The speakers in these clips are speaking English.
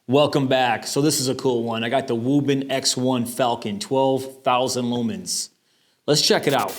Welcome back. So this is a cool one. I got the Wuben X1 Falcon, 12,000 lumens. Let's check it out.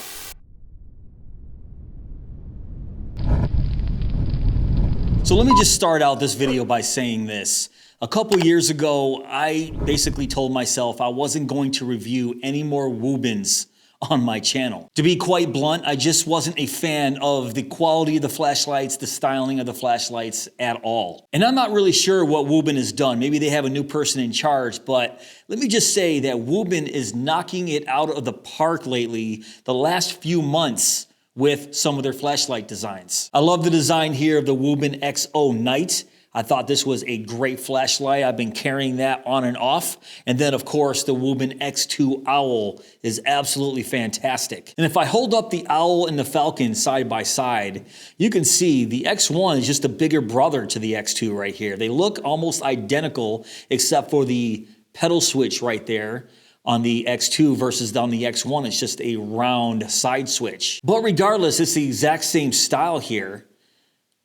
So let me just start out this video by saying this. A couple years ago, I basically told myself I wasn't going to review any more Wubens on my channel. To be quite blunt, I just wasn't a fan of the quality of the flashlights, the styling of the flashlights at all. And I'm not really sure what Wuben has done. Maybe they have a new person in charge, but let me just say that Wuben is knocking it out of the park lately the last few months with some of their flashlight designs. I love the design here of the Wuben X1 Night. I thought this was a great flashlight. I've been carrying that on and off. And then of course the Wuben X2 Owl is absolutely fantastic. And if I hold up the Owl and the Falcon side by side, you can see the X1 is just a bigger brother to the X2 right here. They look almost identical except for the pedal switch right there on the X2 versus on the X1. It's just a round side switch. But regardless, it's the exact same style here.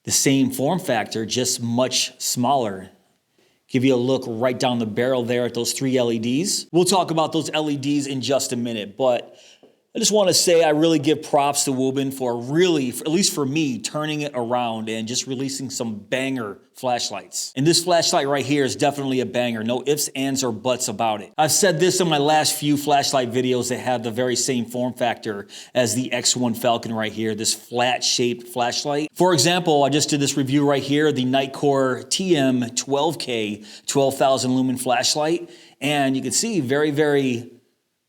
The same form factor, just much smaller. Give you a look right down the barrel there at those 3 LEDs. We'll talk about those LEDs in just a minute, but I just want to say I really give props to Wuben for really, at least for me, turning it around and just releasing some banger flashlights. And this flashlight right here is definitely a banger. No ifs, ands, or buts about it. I've said this in my last few flashlight videos that have the very same form factor as the X1 Falcon right here, this flat-shaped flashlight. For example, I just did this review right here, the Nightcore TM12K 12,000 lumen flashlight. And you can see very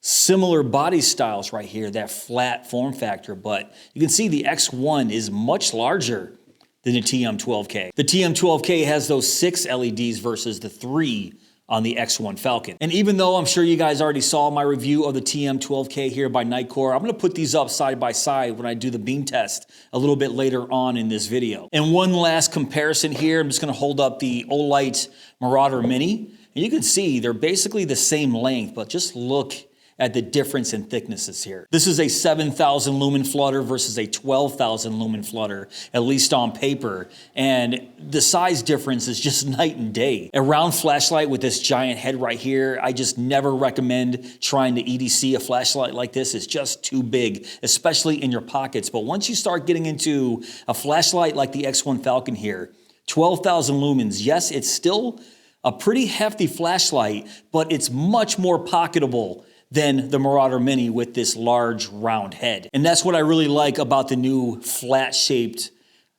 similar body styles right here, that flat form factor, but you can see the X1 is much larger than the TM12K. The TM12K has those 6 LEDs versus the 3 on the X1 Falcon. And even though I'm sure you guys already saw my review of the TM12K here by Nightcore, I'm gonna put these up side by side when I do the beam test a little bit later on in this video. And one last comparison here, I'm just gonna hold up the Olight Marauder Mini, and you can see they're basically the same length, but just look at the difference in thicknesses here. This is a 7,000 lumen flutter versus a 12,000 lumen flutter, at least on paper. And the size difference is just night and day. A round flashlight with this giant head right here, I just never recommend trying to EDC a flashlight like this. It's just too big, especially in your pockets. But once you start getting into a flashlight like the X1 Falcon here, 12,000 lumens, yes, it's still a pretty hefty flashlight, but it's much more pocketable than the Marauder Mini with this large round head. And that's what I really like about the new flat-shaped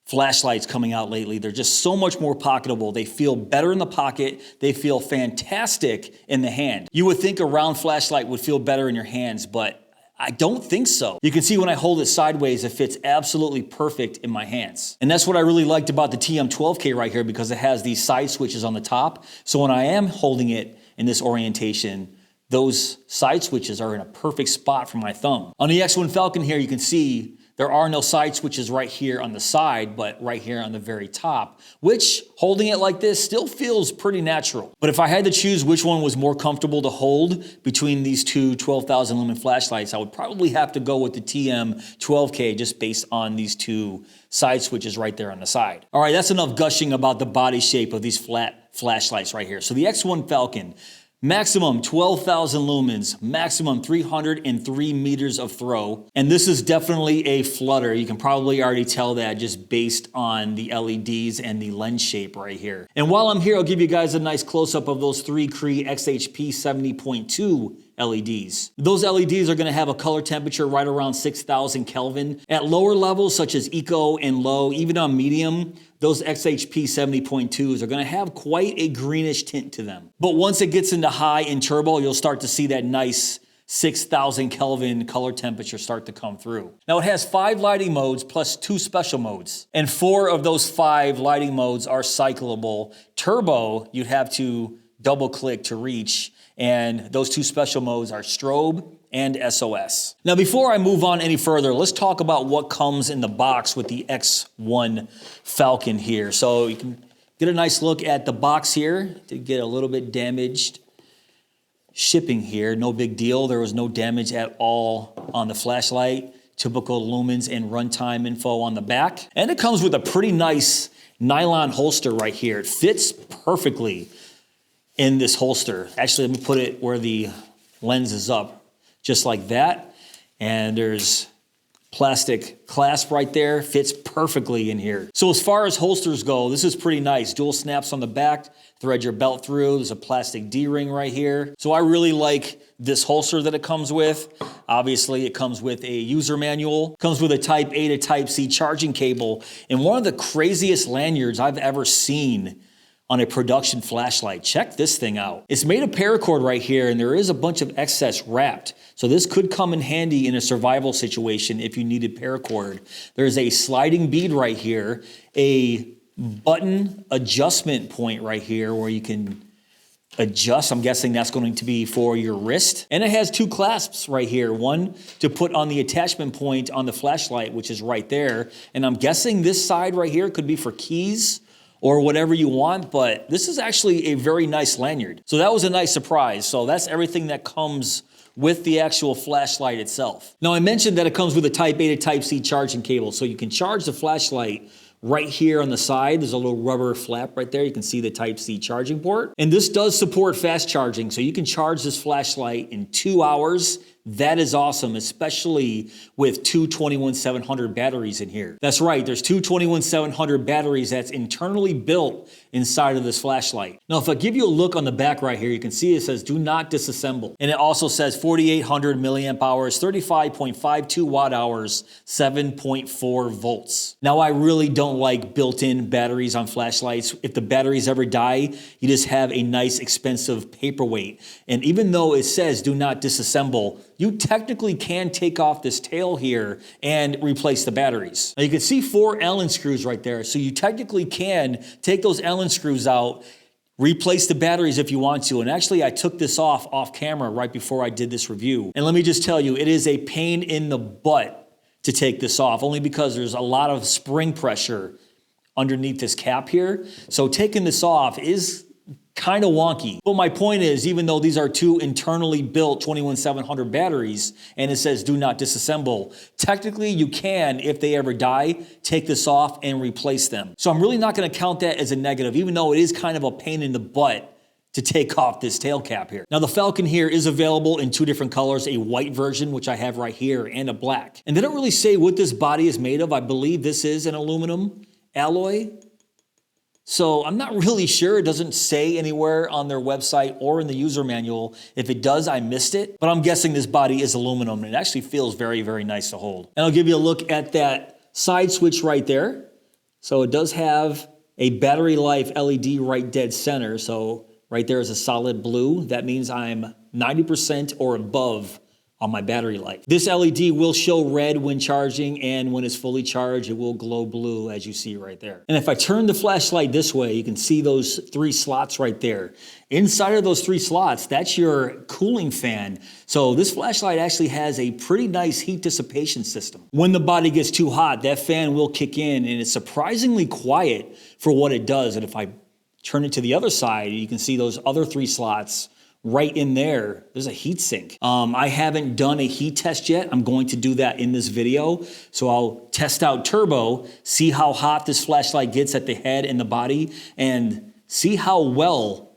flashlights coming out lately. They're just so much more pocketable. They feel better in the pocket. They feel fantastic in the hand. You would think a round flashlight would feel better in your hands, but I don't think so. You can see when I hold it sideways, it fits absolutely perfect in my hands. And that's what I really liked about the TM12K right here, because it has these side switches on the top. So when I am holding it in this orientation, those side switches are in a perfect spot for my thumb. On the X1 Falcon here, you can see there are no side switches right here on the side, but right here on the very top, which holding it like this still feels pretty natural. But if I had to choose which one was more comfortable to hold between these two 12,000 lumen flashlights, I would probably have to go with the TM12K just based on these two side switches right there on the side. All right, that's enough gushing about the body shape of these flat flashlights right here. So the X1 Falcon, maximum 12,000 lumens, maximum 303 meters of throw. And this is definitely a flutter. You can probably already tell that just based on the LEDs and the lens shape right here. And while I'm here, I'll give you guys a nice close-up of those 3 Cree XHP70.2 LEDs. Those LEDs are going to have a color temperature right around 6,000 Kelvin. At lower levels such as eco and low, even on medium, those XHP70.2s are going to have quite a greenish tint to them. But once it gets into high and turbo, you'll start to see that nice 6,000 Kelvin color temperature start to come through. Now it has 5 lighting modes plus 2 special modes. And 4 of those 5 lighting modes are cyclable. Turbo, you'd have to double click to reach. And those 2 special modes are strobe and SOS. Now, before I move on any further, let's talk about what comes in the box with the X1 Falcon here. So you can get a nice look at the box here. Did get a little bit damaged shipping here. No big deal. There was no damage at all on the flashlight. Typical Lumens and runtime info on the back. And it comes with a pretty nice nylon holster right here. It fits perfectly. in this holster. Actually, let me put it where the lens is up, just like that. And there's plastic clasp right there, fits perfectly in here. So as far as holsters go, this is pretty nice. Dual snaps on the back, thread your belt through. There's a plastic D-ring right here. So I really like this holster that it comes with. Obviously, it comes with a user manual, comes with a Type A to Type C charging cable, and one of the craziest lanyards I've ever seen on a production flashlight. Check this thing out. It's made of paracord right here, and there is a bunch of excess wrapped. So this could come in handy in a survival situation if you needed paracord. There's a sliding bead right here, a button adjustment point right here where you can adjust. I'm guessing that's going to be for your wrist. And it has two clasps right here. One to put on the attachment point on the flashlight, which is right there. And I'm guessing this side right here could be for keys or whatever you want, but this is actually a very nice lanyard. So that was a nice surprise. So that's everything that comes with the actual flashlight itself. Now I mentioned that it comes with a Type A to Type C charging cable, so you can charge the flashlight right here on the side. There's a little rubber flap right there. You can see the Type C charging port. And this does support fast charging, so you can charge this flashlight in 2 hours. That is awesome, especially with two 21700 batteries in here. That's right, there's two 21700 batteries that's internally built inside of this flashlight. Now, if I give you a look on the back right here, you can see it says do not disassemble. And it also says 4800 milliamp hours, 35.52 watt hours, 7.4 volts. Now, I really don't like built-in batteries on flashlights. If the batteries ever die, you just have a nice expensive paperweight. And even though it says do not disassemble, you technically can take off this tail here and replace the batteries. Now you can see 4 Allen screws right there. So you technically can take those Allen screws out, replace the batteries if you want to. And actually I took this off camera right before I did this review. And let me just tell you, it is a pain in the butt to take this off, only because there's a lot of spring pressure underneath this cap here. So taking this off is kind of wonky. But my point is, even though these are two internally built 21700 batteries and it says do not disassemble, technically you can, if they ever die, take this off and replace them. So I'm really not going to count that as a negative, even though it is kind of a pain in the butt to take off this tail cap here. Now the Falcon here is available in 2 different colors, a white version, which I have right here, and a black. And they don't really say what this body is made of. I believe this is an aluminum alloy. So I'm not really sure. It doesn't say anywhere on their website or in the user manual. If it does, I missed it. But I'm guessing this body is aluminum, and it actually feels very, very nice to hold. And I'll give you a look at that side switch right there. So it does have a battery life LED right dead center. So right there is a solid blue. That means I'm 90% or above on my battery life. This LED will show red when charging, and when it's fully charged, it will glow blue, as you see right there. And if I turn the flashlight this way, you can see those 3 slots right there. Inside of those 3 slots, that's your cooling fan. So this flashlight actually has a pretty nice heat dissipation system. When the body gets too hot, that fan will kick in, and it's surprisingly quiet for what it does. And if I turn it to the other side, you can see those other 3 slots right in there. There's a heat sink. I haven't done a heat test yet. I'm going to do that in this video. So I'll test out turbo, see how hot this flashlight gets at the head and the body, and see how well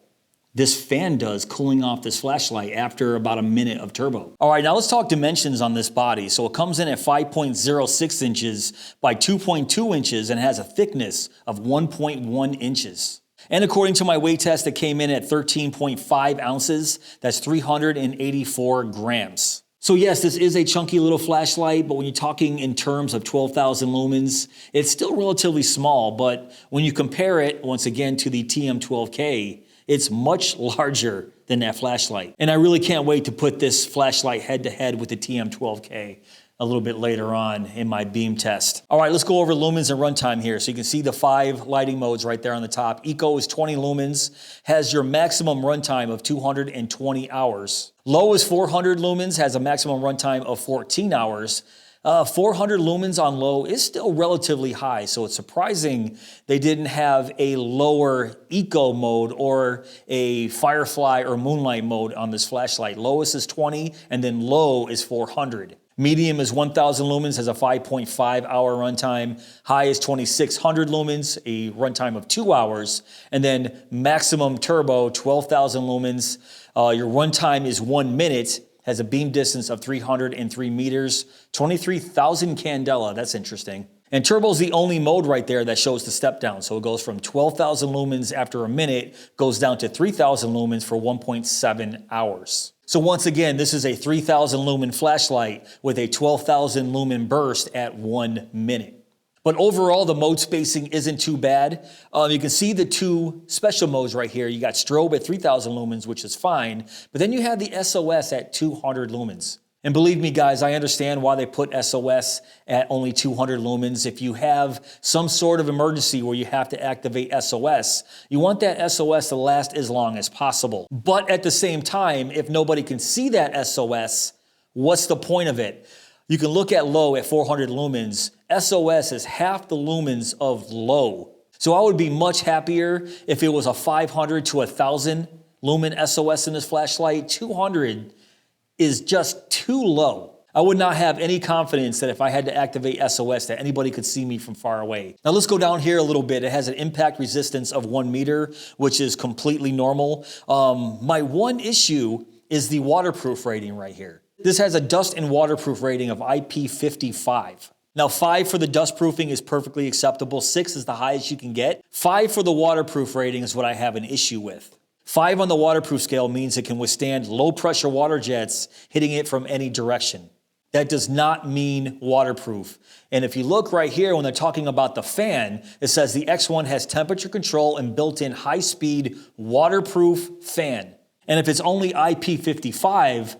this fan does cooling off this flashlight after about a minute of turbo. All right, now let's talk dimensions on this body. So it comes in at 5.06 inches by 2.2 inches and has a thickness of 1.1 inches. And according to my weight test, it came in at 13.5 ounces. That's 384 grams. So yes, this is a chunky little flashlight, but when you're talking in terms of 12,000 lumens, it's still relatively small. But when you compare it, once again, to the TM12K, it's much larger than that flashlight. And I really can't wait to put this flashlight head to head with the TM12K a little bit later on in my beam test. All right, let's go over lumens and runtime here. So you can see the 5 lighting modes right there on the top. Eco is 20 lumens, has your maximum runtime of 220 hours. Low is 400 lumens, has a maximum runtime of 14 hours. 400 lumens on low is still relatively high, so it's surprising they didn't have a lower eco mode or a firefly or moonlight mode on this flashlight. Lowest is 20, and then low is 400. Medium is 1000 lumens, has a 5.5 hour runtime. High is 2600 lumens, a runtime of 2 hours. And then maximum turbo, 12,000 lumens. Your runtime is 1 minute, has a beam distance of 303 meters, 23,000 candela. That's interesting. And turbo is the only mode right there that shows the step down. So it goes from 12,000 lumens after a minute, goes down to 3,000 lumens for 1.7 hours. So once again, this is a 3,000 lumen flashlight with a 12,000 lumen burst at 1 minute. But overall, the mode spacing isn't too bad. You can see the two special modes right here. You got strobe at 3,000 lumens, which is fine. But then you have the SOS at 200 lumens. And believe me, guys, I understand why they put SOS at only 200 lumens. If you have some sort of emergency where you have to activate SOS, you want that SOS to last as long as possible. But at the same time, if nobody can see that SOS, what's the point of it? You can look at low at 400 lumens. SOS is half the lumens of low. So I would be much happier if it was a 500 to 1,000 lumen SOS in this flashlight. 200 is just too low. I would not have any confidence that if I had to activate SOS that anybody could see me from far away. Now let's go down here a little bit. It has an impact resistance of 1 meter, which is completely normal. My one issue is the waterproof rating right here. This has a dust and waterproof rating of IP55. Now 5 for the dust proofing is perfectly acceptable. 6 is the highest you can get. 5 for the waterproof rating is what I have an issue with. 5 on the waterproof scale means it can withstand low pressure water jets hitting it from any direction. That does not mean waterproof. And if you look right here, when they're talking about the fan, it says the X1 has temperature control and built-in high-speed waterproof fan. And if it's only IP55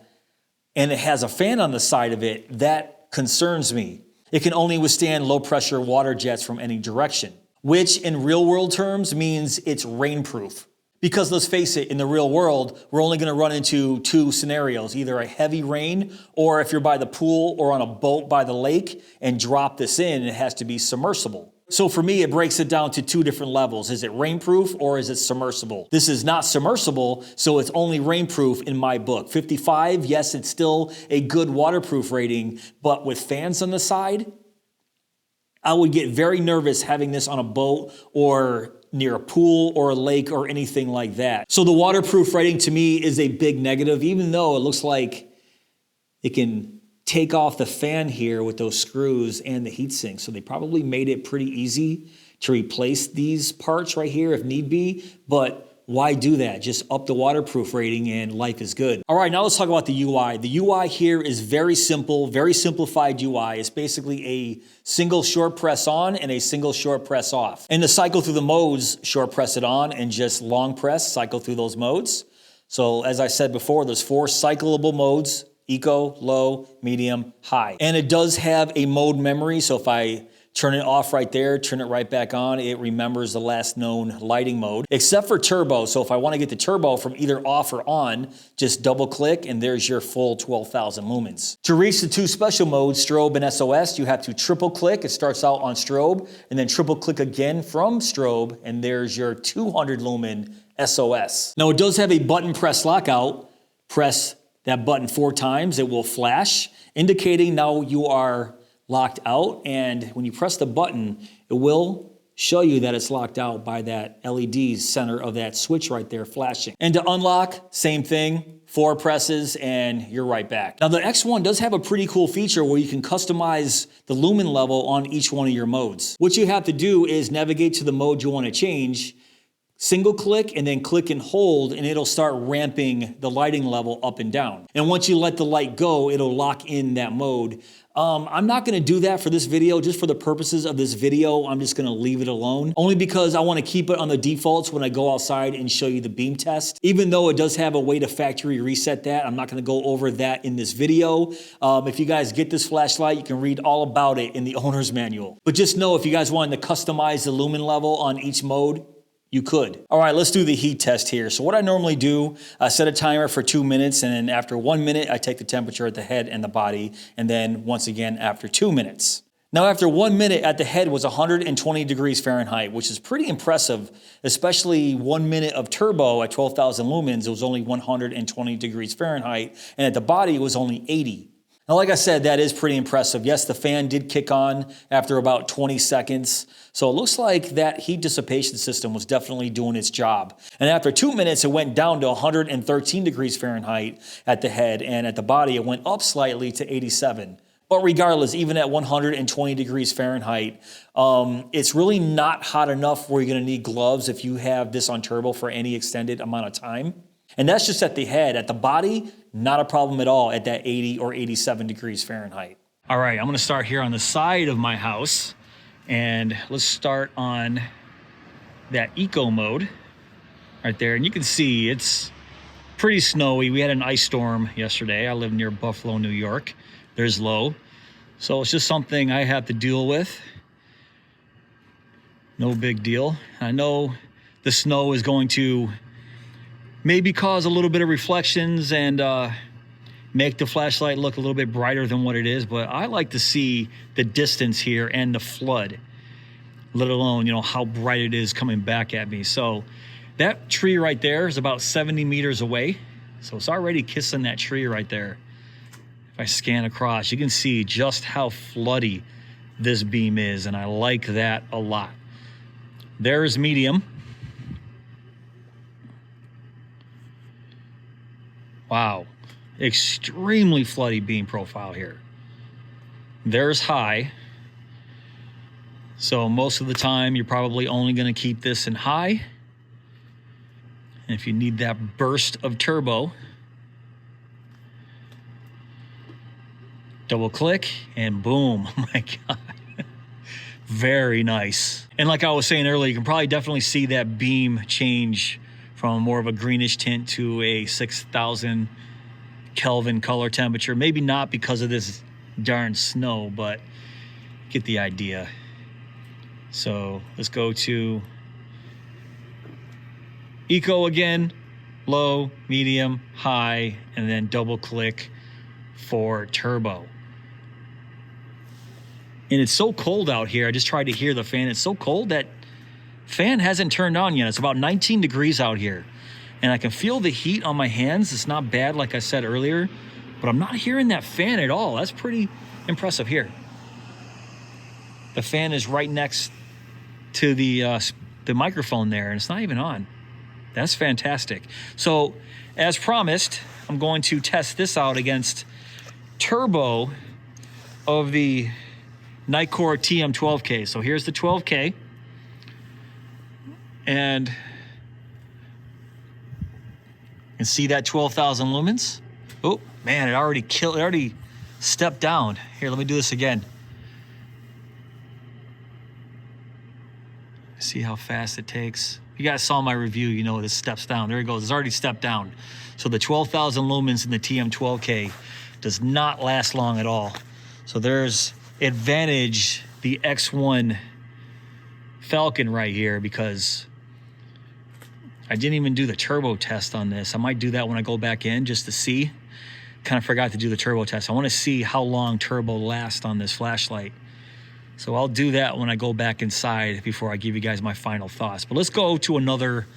and it has a fan on the side of it, that concerns me. It can only withstand low pressure water jets from any direction, which in real world terms means it's rainproof. Because let's face it, in the real world, we're only going to run into two scenarios, either a heavy rain or if you're by the pool or on a boat by the lake and drop this in, it has to be submersible. So for me, it breaks it down to two different levels. Is it rainproof or is it submersible? This is not submersible, so it's only rainproof in my book. 55, yes, it's still a good waterproof rating, but with fans on the side, I would get very nervous having this on a boat or near a pool or a lake or anything like that. So the waterproof rating to me is a big negative, even though it looks like it can take off the fan here with those screws and the heatsink. So they probably made it pretty easy to replace these parts right here if need be, but why do that? Just up the waterproof rating and life is good. All right, now let's talk about the UI. The UI here is very simple, very simplified UI. It's basically a single short press on and a single short press off. And to cycle through the modes, short press it on and just long press, cycle through those modes. So as I said before, there's 4 cyclable modes: eco, low, medium, high. And it does have a mode memory, so if I turn it off right there, turn it right back on, it remembers the last known lighting mode, except for turbo. So if I want to get the turbo from either off or on, just double click and there's your full 12,000 lumens. To reach the 2 special modes, strobe and SOS, you have to triple click. It starts out on strobe and then triple click again from strobe and there's your 200 lumen SOS. Now it does have a button press lockout. Press that button 4 times, it will flash, indicating now you are locked out, and when you press the button, it will show you that it's locked out by that LED center of that switch right there flashing. And to unlock, same thing, 4 presses and you're right back. Now the X1 does have a pretty cool feature where you can customize the lumen level on each one of your modes. What you have to do is navigate to the mode you want to change, single click and then click and hold, and it'll start ramping the lighting level up and down. And once you let the light go, it'll lock in that mode. I'm not gonna do that for this video. Just for the purposes of this video, I'm just gonna leave it alone. Only because I wanna keep it on the defaults when I go outside and show you the beam test. Even though it does have a way to factory reset that, I'm not gonna go over that in this video. If you guys get this flashlight, you can read all about it in the owner's manual. But just know if you guys wanted to customize the lumen level on each mode, you could. All right, let's do the heat test here. So what I normally do, I set a timer for 2 minutes, and then after 1 minute, I take the temperature at the head and the body, and then once again after 2 minutes. Now after 1 minute at the head was 120 degrees Fahrenheit, which is pretty impressive, especially 1 minute of turbo at 12,000 lumens, it was only 120 degrees Fahrenheit, and at the body it was only 80. Now, like I said, that is pretty impressive. Yes, the fan did kick on after about 20 seconds. So it looks like that heat dissipation system was definitely doing its job. And after 2 minutes, it went down to 113 degrees Fahrenheit at the head, and at the body, it went up slightly to 87. But regardless, even at 120 degrees Fahrenheit, it's really not hot enough where you're gonna need gloves if you have this on turbo for any extended amount of time. And that's just at the head. At the body, not a problem at all at that 80 or 87 degrees Fahrenheit. All right, I'm gonna start here on the side of my house, and let's start on that eco mode right there. And you can see it's pretty snowy. We had an ice storm yesterday. I live near Buffalo, New York. There's low. So it's just something I have to deal with. No big deal. I know the snow is going to maybe cause a little bit of reflections and make the flashlight look a little bit brighter than what it is, but I like to see the distance here and the flood, let alone, you know, how bright it is coming back at me. So that tree right there is about 70 meters away. So it's already kissing that tree right there. If I scan across, you can see just how floody this beam is, and I like that a lot. There's medium. Wow, extremely floody beam profile here. There's high. So most of the time, you're probably only gonna keep this in high. And if you need that burst of turbo, double click and boom, oh my God. Very nice. And like I was saying earlier, you can probably definitely see that beam change from more of a greenish tint to a 6,000 Kelvin color temperature. Maybe not because of this darn snow, but get the idea. So let's go to eco again, low, medium, high, and then double click for turbo. And it's so cold out here. I just tried to hear the fan. It's so cold that fan hasn't turned on yet. It's about 19 degrees out here. And I can feel the heat on my hands. It's not bad, like I said earlier, but I'm not hearing that fan at all. That's pretty impressive here. The fan is right next to the microphone there, and it's not even on. That's fantastic. So, as promised, I'm going to test this out against turbo of the Nikkor TM12K. So here's the 12K. And you can see that 12,000 lumens. Oh man, it already stepped down. Here, let me do this again. See how fast it takes. You guys saw my review, you know this steps down. There it goes, it's already stepped down. So the 12,000 lumens in the TM12K does not last long at all. So there's advantage the X1 Falcon right here, because I didn't even do the turbo test on this. I might do that when I go back in just to see. Kind of forgot to do the turbo test. I want to see how long turbo lasts on this flashlight. So I'll do that when I go back inside before I give you guys my final thoughts. But let's go to another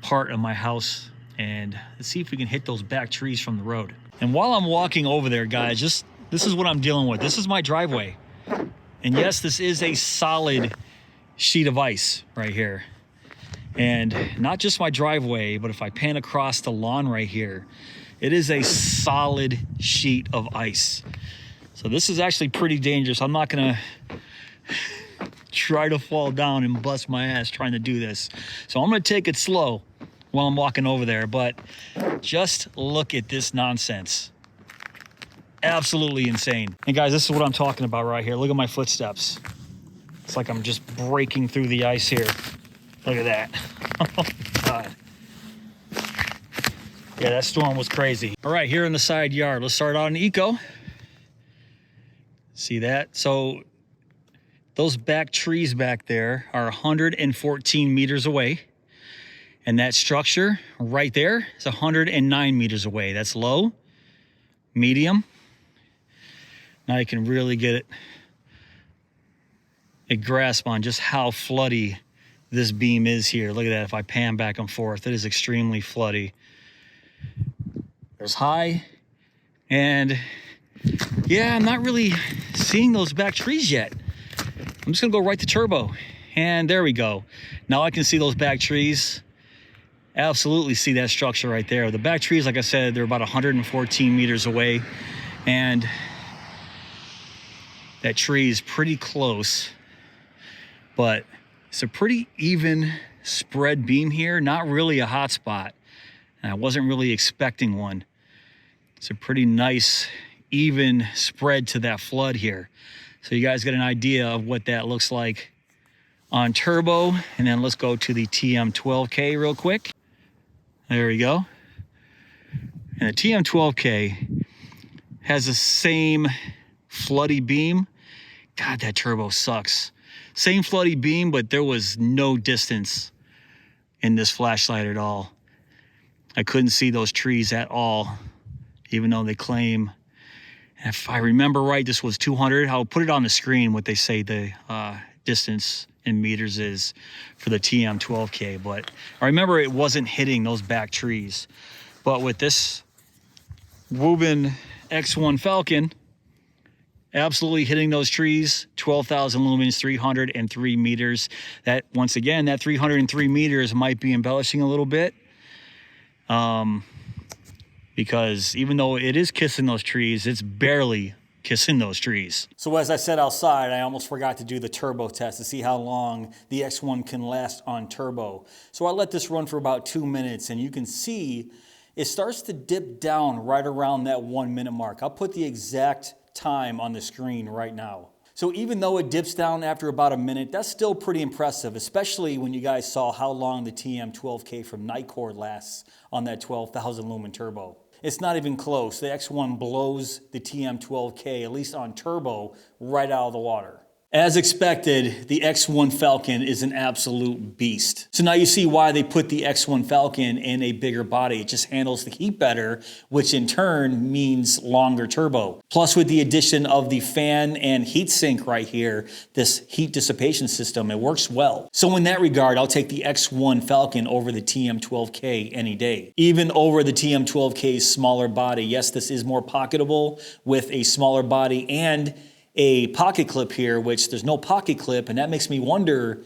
part of my house and let's see if we can hit those back trees from the road. And while I'm walking over there, guys, this is what I'm dealing with. This is my driveway. And yes, this is a solid sheet of ice right here. And not just my driveway, but if I pan across the lawn right here, it is a solid sheet of ice. So this is actually pretty dangerous. I'm not gonna try to fall down and bust my ass trying to do this. So I'm gonna take it slow while I'm walking over there, but just look at this nonsense. Absolutely insane. And guys, this is what I'm talking about right here. Look at my footsteps. It's like I'm just breaking through the ice here. Look at that. Oh my God. Yeah, that storm was crazy. All right, here in the side yard, let's start out in eco. See that? So those back trees back there are 114 meters away. And that structure right there is 109 meters away. That's low, medium. Now you can really get a grasp on just how floody this beam is here. Look at that. If I pan back and forth, it is extremely floody. There's high, and yeah, I'm not really seeing those back trees yet. I'm just gonna go right to turbo. And there we go. Now I can see those back trees. Absolutely see that structure right there. The back trees, like I said, they're about 114 meters away. And that tree is pretty close, but it's a pretty even spread beam here. Not really a hot spot. And I wasn't really expecting one. It's a pretty nice, even spread to that flood here. So you guys get an idea of what that looks like on turbo. And then let's go to the TM12K real quick. There we go. And the TM12K has the same floody beam. God, that turbo sucks. Same floody beam, but there was no distance in this flashlight at all. I couldn't see those trees at all, even though they claim, if I remember right, this was 200. I'll put it on the screen what they say the distance in meters is for the TM12K, but I remember it wasn't hitting those back trees. But with this Wuben X1 Falcon, absolutely hitting those trees, 12,000 lumens, 303 meters. That, once again, that 303 meters might be embellishing a little bit. Because even though it is kissing those trees, it's barely kissing those trees. So as I said outside, I almost forgot to do the turbo test to see how long the X1 can last on turbo. So I let this run for about 2 minutes, and you can see it starts to dip down right around that 1 minute mark. I'll put the exact time on the screen right now. So even though it dips down after about a minute, that's still pretty impressive, especially when you guys saw how long the TM12K from Nightcore lasts on that 12,000 lumen turbo. It's not even close. The X1 blows the TM12K, at least on turbo, right out of the water. As expected, the X1 Falcon is an absolute beast. So now you see why they put the X1 Falcon in a bigger body. It just handles the heat better, which in turn means longer turbo. Plus, with the addition of the fan and heat sink right here, this heat dissipation system, it works well. So in that regard, I'll take the X1 Falcon over the TM12K any day. Even over the TM12K's smaller body. Yes, this is more pocketable with a smaller body and a pocket clip here, which there's no pocket clip, and that makes me wonder,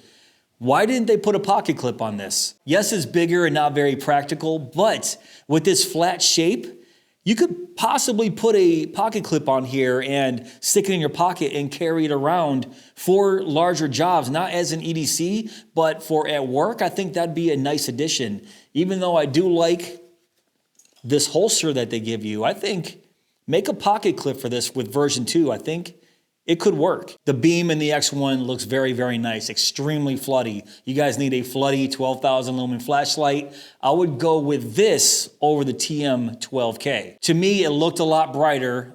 why didn't they put a pocket clip on this? Yes, it's bigger and not very practical, but with this flat shape, you could possibly put a pocket clip on here and stick it in your pocket and carry it around for larger jobs, not as an EDC, but for at work. I think that'd be a nice addition. Even though I do like this holster that they give you, I think make a pocket clip for this with version 2. I think it could work. The beam in the X1 looks very, very nice, extremely floody. You guys need a floody 12,000 lumen flashlight. I would go with this over the TM12K. To me, it looked a lot brighter.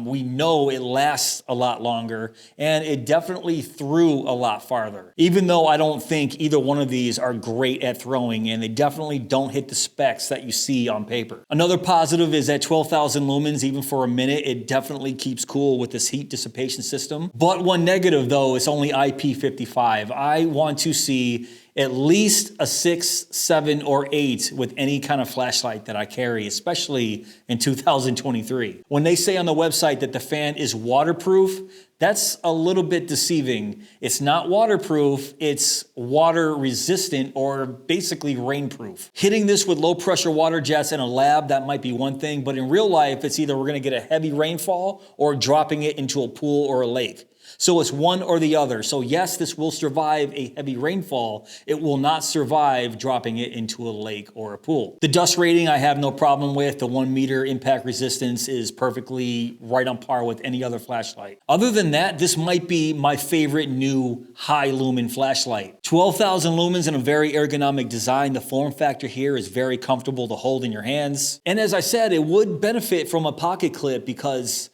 We know it lasts a lot longer, and it definitely threw a lot farther. Even though I don't think either one of these are great at throwing, and they definitely don't hit the specs that you see on paper. Another positive is that 12,000 lumens, even for a minute, it definitely keeps cool with this heat dissipation system. But one negative though, it's only IP55. I want to see at least a 6, 7, or 8 with any kind of flashlight that I carry, especially in 2023. When they say on the website that the fan is waterproof, that's a little bit deceiving. It's not waterproof, it's water resistant or basically rainproof. Hitting this with low pressure water jets in a lab, that might be one thing, but in real life, it's either we're gonna get a heavy rainfall or dropping it into a pool or a lake. So it's one or the other. So yes, this will survive a heavy rainfall. It will not survive dropping it into a lake or a pool. The dust rating I have no problem with. The 1 meter impact resistance is perfectly right on par with any other flashlight. Other than that, this might be my favorite new high lumen flashlight. 12,000 lumens in a very ergonomic design. The form factor here is very comfortable to hold in your hands. And as I said, it would benefit from a pocket clip because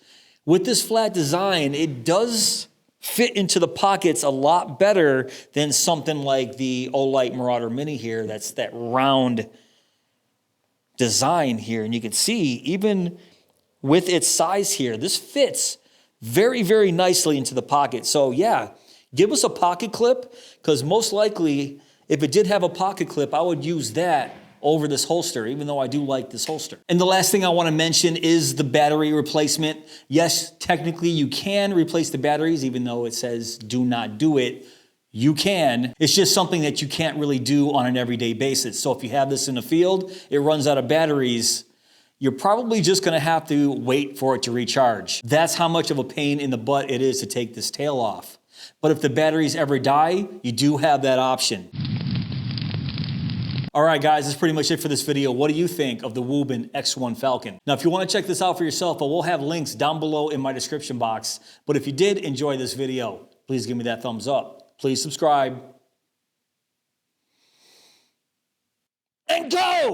with this flat design, it does fit into the pockets a lot better than something like the Olight Marauder Mini here. That's that round design here. And you can see, even with its size here, this fits very, very nicely into the pocket. So yeah, give us a pocket clip, because most likely, if it did have a pocket clip, I would use that over this holster, even though I do like this holster. And the last thing I want to mention is the battery replacement. Yes, technically you can replace the batteries, even though it says do not do it. You can. It's just something that you can't really do on an everyday basis. So if you have this in the field, it runs out of batteries, you're probably just gonna have to wait for it to recharge. That's how much of a pain in the butt it is to take this tail off. But if the batteries ever die, you do have that option. All right, guys, that's pretty much it for this video. What do you think of the Wuben X1 Falcon? Now, if you want to check this out for yourself, we'll have links down below in my description box. But if you did enjoy this video, please give me that thumbs up. Please subscribe. And go!